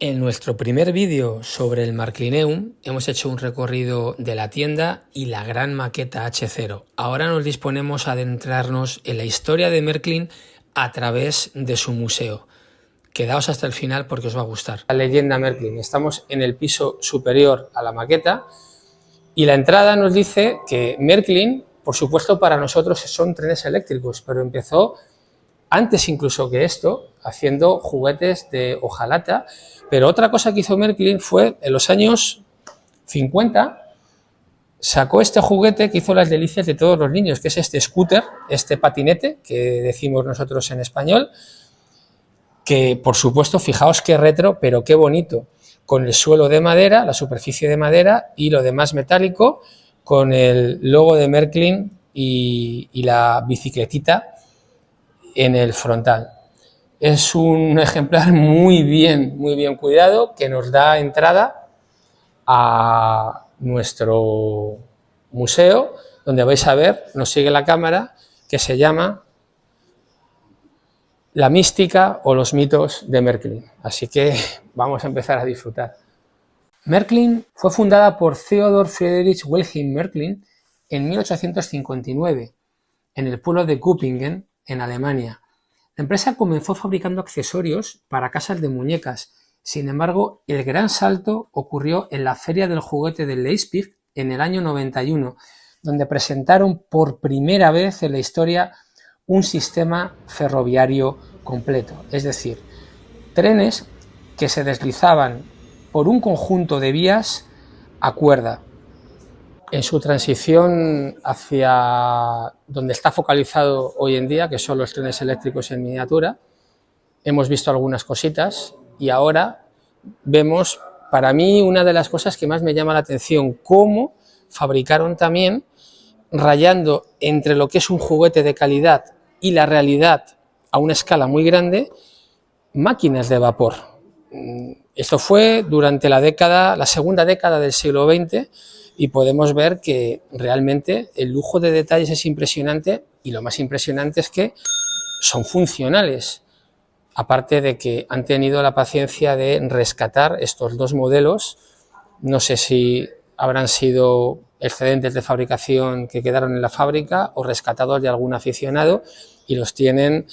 En nuestro primer vídeo sobre el Märklineum hemos hecho un recorrido de la tienda y la gran maqueta H0. Ahora nos disponemos a adentrarnos en la historia de Märklin a través de su museo. Quedaos hasta el final porque os va a gustar. La leyenda Märklin. Estamos en el piso superior a la maqueta y la entrada nos dice que Märklin, por supuesto para nosotros son trenes eléctricos, pero empezó antes incluso que esto, haciendo juguetes de hojalata. Pero otra cosa que hizo Märklin fue, en los años 50, sacó este juguete que hizo las delicias de todos los niños, que es este scooter, este patinete, que decimos nosotros en español, que por supuesto, fijaos qué retro, pero qué bonito, con el suelo de madera, la superficie de madera y lo demás metálico, con el logo de Märklin y la bicicletita en el frontal. Es un ejemplar muy bien cuidado que nos da entrada a nuestro museo, donde vais a ver, nos sigue la cámara, que se llama La mística o los mitos de Märklin. Así que vamos a empezar a disfrutar. Märklin fue fundada por Theodor Friedrich Wilhelm Märklin en 1859, en el pueblo de Göppingen, en Alemania. La empresa comenzó fabricando accesorios para casas de muñecas. Sin embargo, el gran salto ocurrió en la Feria del Juguete de Leipzig en el año 91, donde presentaron por primera vez en la historia un sistema ferroviario completo, es decir, trenes que se deslizaban por un conjunto de vías a cuerda. En su transición hacia donde está focalizado hoy en día, que son los trenes eléctricos en miniatura, hemos visto algunas cositas y ahora vemos, para mí, una de las cosas que más me llama la atención, cómo fabricaron también, rayando entre lo que es un juguete de calidad y la realidad a una escala muy grande, máquinas de vapor. Esto fue durante la segunda década del siglo XX, y podemos ver que realmente el lujo de detalles es impresionante, y lo más impresionante es que son funcionales, aparte de que han tenido la paciencia de rescatar estos dos modelos. No sé si habrán sido excedentes de fabricación que quedaron en la fábrica o rescatados de algún aficionado, y los tienen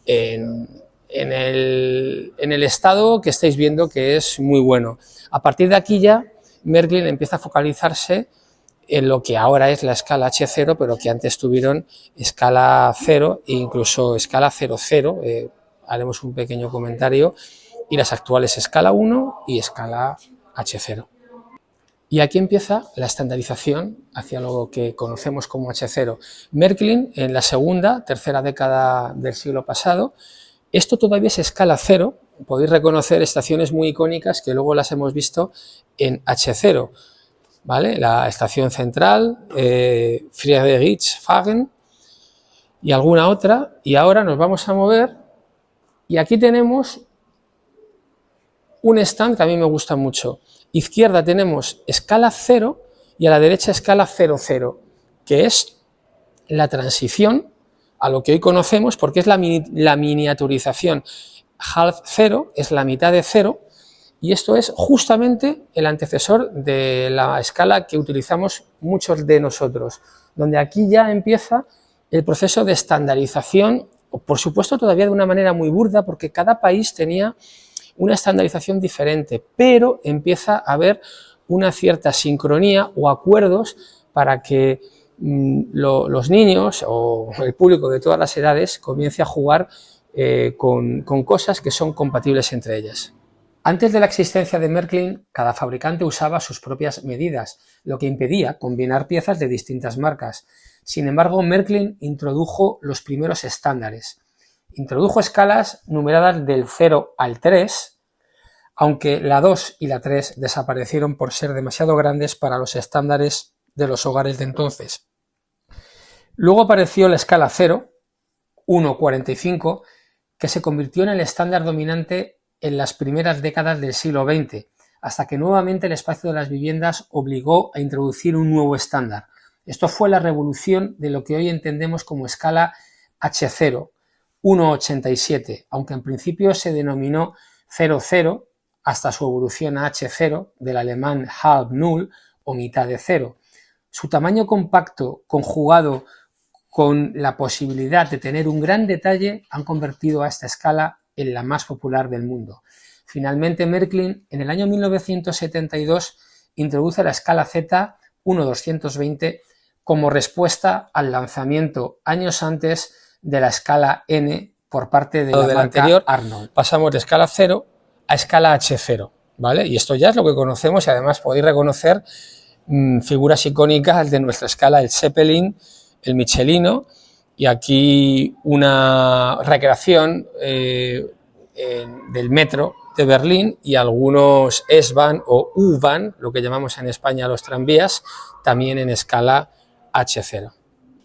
en el estado que estáis viendo, que es muy bueno. A partir de aquí ya Märklin empieza a focalizarse en lo que ahora es la escala H0, pero que antes tuvieron escala 0 e incluso escala 00, haremos un pequeño comentario, y las actuales escala 1 y escala H0. Y aquí empieza la estandarización hacia lo que conocemos como H0. Märklin, en la tercera década del siglo pasado, esto todavía es escala 0, podéis reconocer estaciones muy icónicas que luego las hemos visto en H0, ¿vale? La estación central, Friedrichshafen y alguna otra, y ahora nos vamos a mover y aquí tenemos un stand que a mí me gusta mucho. Izquierda tenemos escala 0 y a la derecha escala 00, que es la transición a lo que hoy conocemos, porque es la miniaturización. Half 0 es la mitad de 0, y esto es justamente el antecesor de la escala que utilizamos muchos de nosotros, donde aquí ya empieza el proceso de estandarización, por supuesto todavía de una manera muy burda, porque cada país tenía una estandarización diferente, pero empieza a haber una cierta sincronía o acuerdos para que los niños o el público de todas las edades comience a jugar con cosas que son compatibles entre ellas. Antes de la existencia de Märklin, cada fabricante usaba sus propias medidas, lo que impedía combinar piezas de distintas marcas. Sin embargo, Märklin introdujo los primeros estándares. Introdujo escalas numeradas del 0 al 3, aunque la 2 y la 3 desaparecieron por ser demasiado grandes para los estándares de los hogares de entonces. Luego apareció la escala 0, 1,45, que se convirtió en el estándar dominante en las primeras décadas del siglo XX, hasta que nuevamente el espacio de las viviendas obligó a introducir un nuevo estándar. Esto fue la revolución de lo que hoy entendemos como escala H0, 1,87, aunque en principio se denominó 00, hasta su evolución a H0, del alemán halb null o mitad de cero. Su tamaño compacto, conjugado con la posibilidad de tener un gran detalle, han convertido a esta escala en la más popular del mundo. Finalmente, Märklin, en el año 1972, introduce la escala Z 1/220 como respuesta al lanzamiento años antes de la escala N por parte de la marca anterior, Arnold. Pasamos de escala 0 a escala H0, ¿vale? Y esto ya es lo que conocemos, y además podéis reconocer figuras icónicas de nuestra escala, el Zeppelin, el Michelino, y aquí una recreación del metro de Berlín y algunos S-Bahn o U-Bahn, lo que llamamos en España los tranvías, también en escala H0.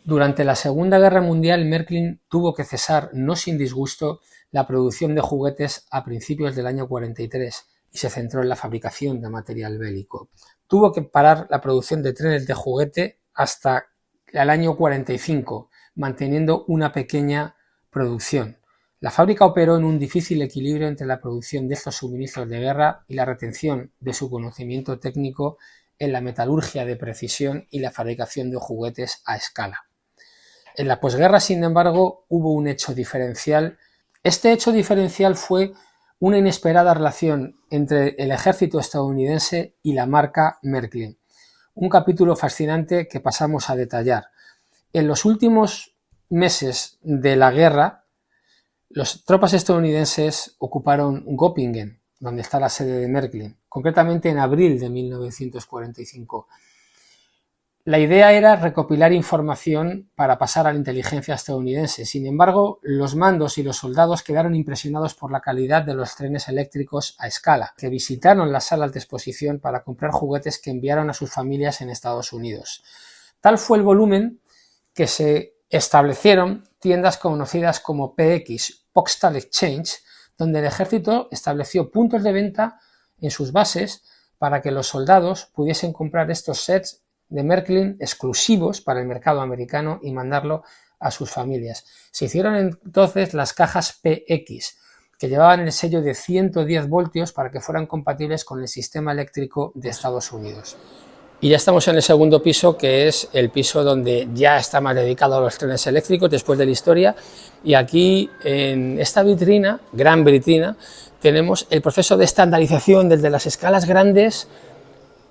Durante la Segunda Guerra Mundial, Märklin tuvo que cesar, no sin disgusto, la producción de juguetes a principios del año 43 y se centró en la fabricación de material bélico. Tuvo que parar la producción de trenes de juguete hasta el año 45, manteniendo una pequeña producción. La fábrica operó en un difícil equilibrio entre la producción de estos suministros de guerra y la retención de su conocimiento técnico en la metalurgia de precisión y la fabricación de juguetes a escala. En la posguerra, sin embargo, hubo un hecho diferencial. Este hecho diferencial fue una inesperada relación entre el ejército estadounidense y la marca Märklin. Un capítulo fascinante que pasamos a detallar. En los últimos meses de la guerra, las tropas estadounidenses ocuparon Göppingen, donde está la sede de Märklin, concretamente en abril de 1945. La idea era recopilar información para pasar a la inteligencia estadounidense. Sin embargo, los mandos y los soldados quedaron impresionados por la calidad de los trenes eléctricos a escala, que visitaron las salas de exposición para comprar juguetes que enviaron a sus familias en Estados Unidos. Tal fue el volumen que se establecieron tiendas conocidas como PX, Postal Exchange, donde el ejército estableció puntos de venta en sus bases para que los soldados pudiesen comprar estos sets de Märklin exclusivos para el mercado americano y mandarlo a sus familias. Se hicieron entonces las cajas PX, que llevaban el sello de 110 voltios para que fueran compatibles con el sistema eléctrico de Estados Unidos. Y ya estamos en el segundo piso, que es el piso donde ya está más dedicado a los trenes eléctricos después de la historia, y aquí en esta vitrina, gran vitrina, tenemos el proceso de estandarización desde las escalas grandes,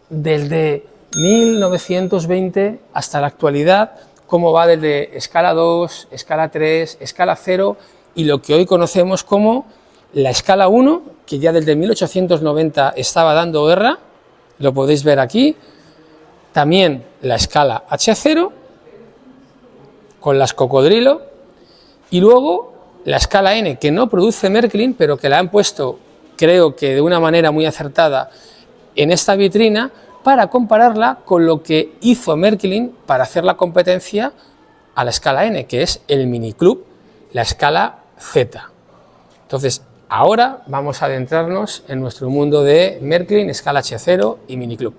desde 1920 hasta la actualidad, cómo va desde escala 2, escala 3, escala 0 y lo que hoy conocemos como la escala 1, que ya desde 1890 estaba dando guerra, lo podéis ver aquí. También la escala H0 con las cocodrilo, y luego la escala N, que no produce Märklin, pero que la han puesto, creo que de una manera muy acertada, en esta vitrina para compararla con lo que hizo Märklin para hacer la competencia a la escala N, que es el miniclub, la escala Z. Entonces, ahora vamos a adentrarnos en nuestro mundo de Märklin, escala H0 y miniclub.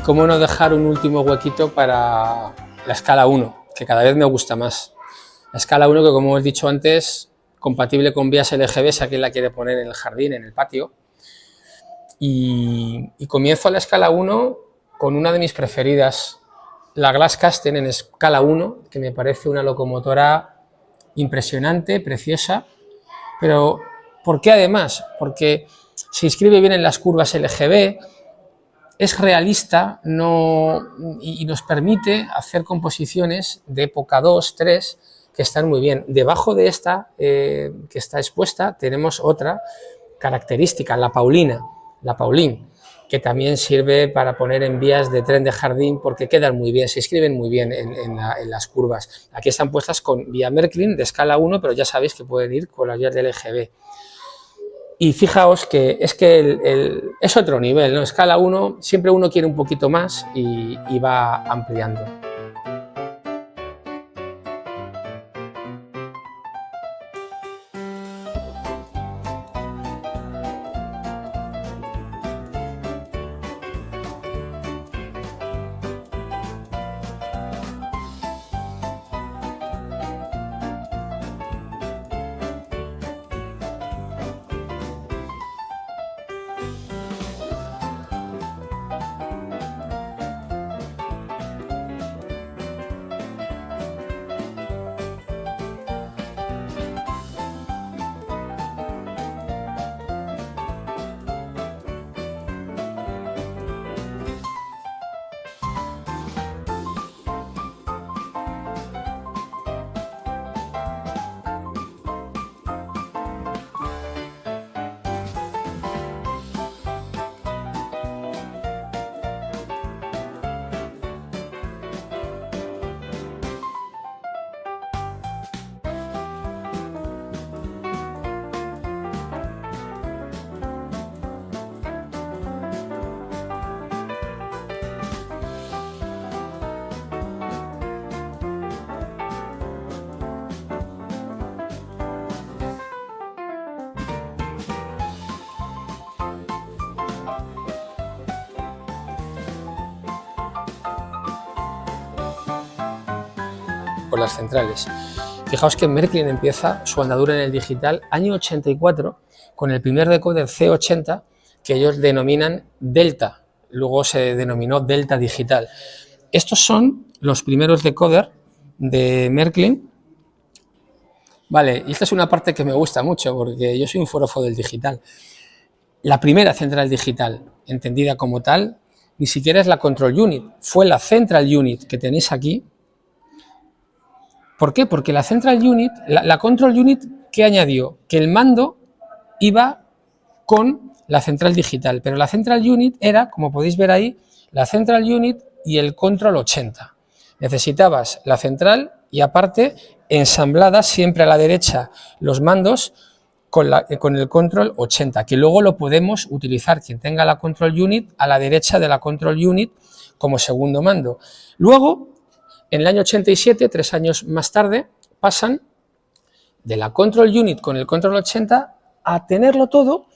cómo no dejar un último huequito para la escala 1, que cada vez me gusta más. La escala 1 que, como hemos dicho antes, compatible con vías LGB si alguien la quiere poner en el jardín, en el patio. Y comienzo la escala 1 con una de mis preferidas, la Glasscaster en escala 1, que me parece una locomotora impresionante, preciosa, pero ¿por qué además? Porque se inscribe bien en las curvas LGB, es realista y nos permite hacer composiciones de época 2, 3, que están muy bien. Debajo de esta, que está expuesta, tenemos otra característica, la Pauline, que también sirve para poner en vías de tren de jardín porque quedan muy bien, se escriben muy bien en las curvas. Aquí están puestas con vía Märklin de escala 1, pero ya sabéis que pueden ir con las vías de LGB. Y fijaos que es otro nivel, ¿no? Escala 1, siempre uno quiere un poquito más y va ampliando. Por las centrales. Fijaos que Märklin empieza su andadura en el digital año 84 con el primer decoder C80 que ellos denominan Delta, luego se denominó Delta Digital. Estos son los primeros decoder de Märklin. Vale, y esta es una parte que me gusta mucho porque yo soy un forofo del digital. La primera central digital, entendida como tal, ni siquiera es la Control Unit, fue la Central Unit que tenéis aquí. ¿Por qué? Porque la Central Unit, la Control Unit, ¿qué añadió? Que el mando iba con la central digital, pero la Central Unit era, como podéis ver ahí, la Central Unit y el Control 80. Necesitabas la central y aparte ensambladas siempre a la derecha los mandos con el Control 80, que luego lo podemos utilizar, quien tenga la Control Unit, a la derecha de la Control Unit como segundo mando. Luego, en el año 87, 3 años más tarde, pasan de la Control Unit con el Control 80 a tenerlo todo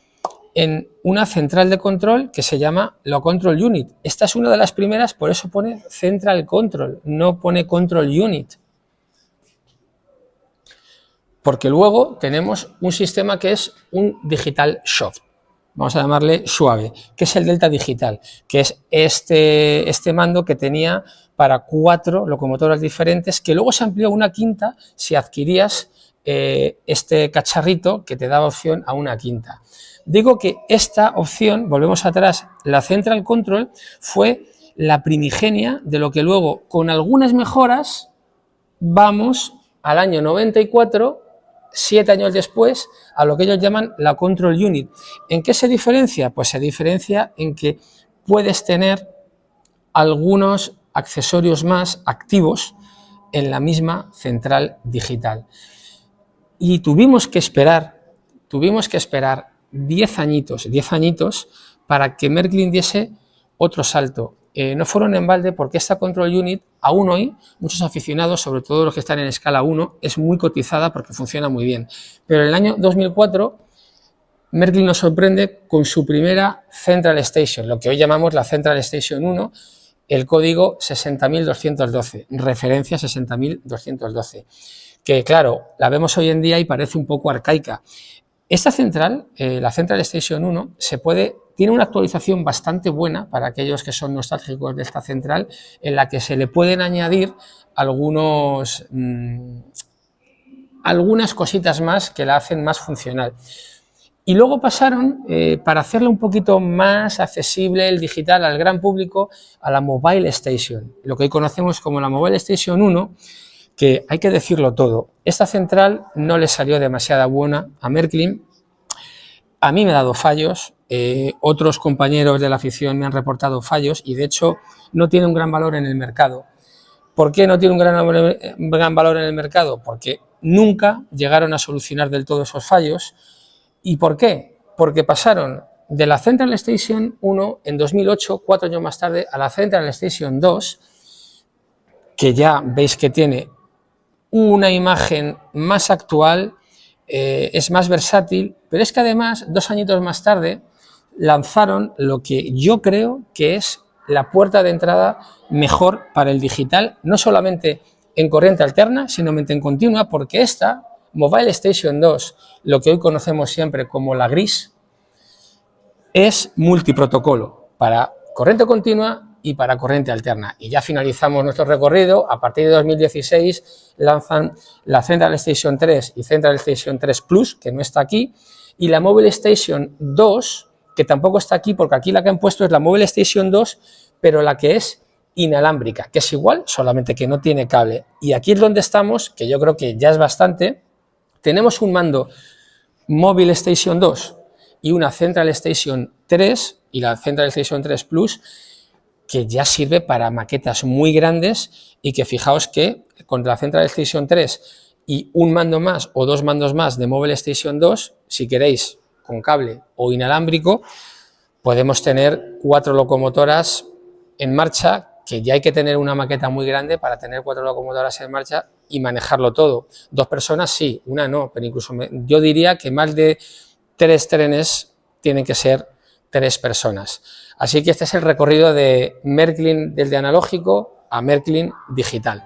en una central de control que se llama la Control Unit. Esta es una de las primeras, por eso pone Central Control, no pone Control Unit. Porque luego tenemos un sistema que es un Digital Soft, vamos a llamarle suave, que es el Delta Digital, que es este mando que tenía para 4 locomotoras diferentes, que luego se amplió una quinta si adquirías este cacharrito que te daba opción a una quinta. Digo que esta opción, volvemos atrás, la Central Control fue la primigenia de lo que luego, con algunas mejoras, vamos al año 94, 7 años después, a lo que ellos llaman la Control Unit. ¿En qué se diferencia? Pues se diferencia en que puedes tener algunos accesorios más activos en la misma central digital. Y tuvimos que esperar 10 añitos para que Märklin diese otro salto. No fueron en balde porque esta Control Unit, aún hoy, muchos aficionados, sobre todo los que están en escala 1, es muy cotizada porque funciona muy bien. Pero en el año 2004 Märklin nos sorprende con su primera Central Station, lo que hoy llamamos la Central Station 1, el código 60.212, referencia 60.212, que claro, la vemos hoy en día y parece un poco arcaica. Esta central, la Central Station 1, tiene una actualización bastante buena para aquellos que son nostálgicos de esta central, en la que se le pueden añadir algunas cositas más que la hacen más funcional. Y luego pasaron, para hacerle un poquito más accesible el digital al gran público, a la Mobile Station, lo que hoy conocemos como la Mobile Station 1, que hay que decirlo todo, esta central no le salió demasiado buena a Märklin. A mí me ha dado fallos, otros compañeros de la afición me han reportado fallos y de hecho no tiene un gran valor en el mercado. ¿Por qué no tiene un gran valor en el mercado? Porque nunca llegaron a solucionar del todo esos fallos. ¿Y por qué? Porque pasaron de la Central Station 1 en 2008, 4 años más tarde, a la Central Station 2, que ya veis que tiene una imagen más actual, es más versátil, pero es que además, 2 añitos más tarde, lanzaron lo que yo creo que es la puerta de entrada mejor para el digital, no solamente en corriente alterna, sino en continua, porque esta Mobile Station 2, lo que hoy conocemos siempre como la gris, es multiprotocolo para corriente continua y para corriente alterna. Y ya finalizamos nuestro recorrido. A partir de 2016 lanzan la Central Station 3 y Central Station 3 Plus, que no está aquí, y la Mobile Station 2, que tampoco está aquí, porque aquí la que han puesto es la Mobile Station 2, pero la que es inalámbrica, que es igual, solamente que no tiene cable. Y aquí es donde estamos, que yo creo que ya es bastante. Tenemos un mando Mobile Station 2 y una Central Station 3 y la Central Station 3 Plus, que ya sirve para maquetas muy grandes y que fijaos que con la Central Station 3 y un mando más o 2 mandos más de Mobile Station 2, si queréis con cable o inalámbrico, podemos tener 4 locomotoras en marcha, que ya hay que tener una maqueta muy grande para tener 4 locomotoras en marcha y manejarlo todo. 2 personas sí, una no, pero incluso yo diría que más de 3 trenes tienen que ser 3 personas. Así que este es el recorrido de Märklin desde analógico a Märklin digital.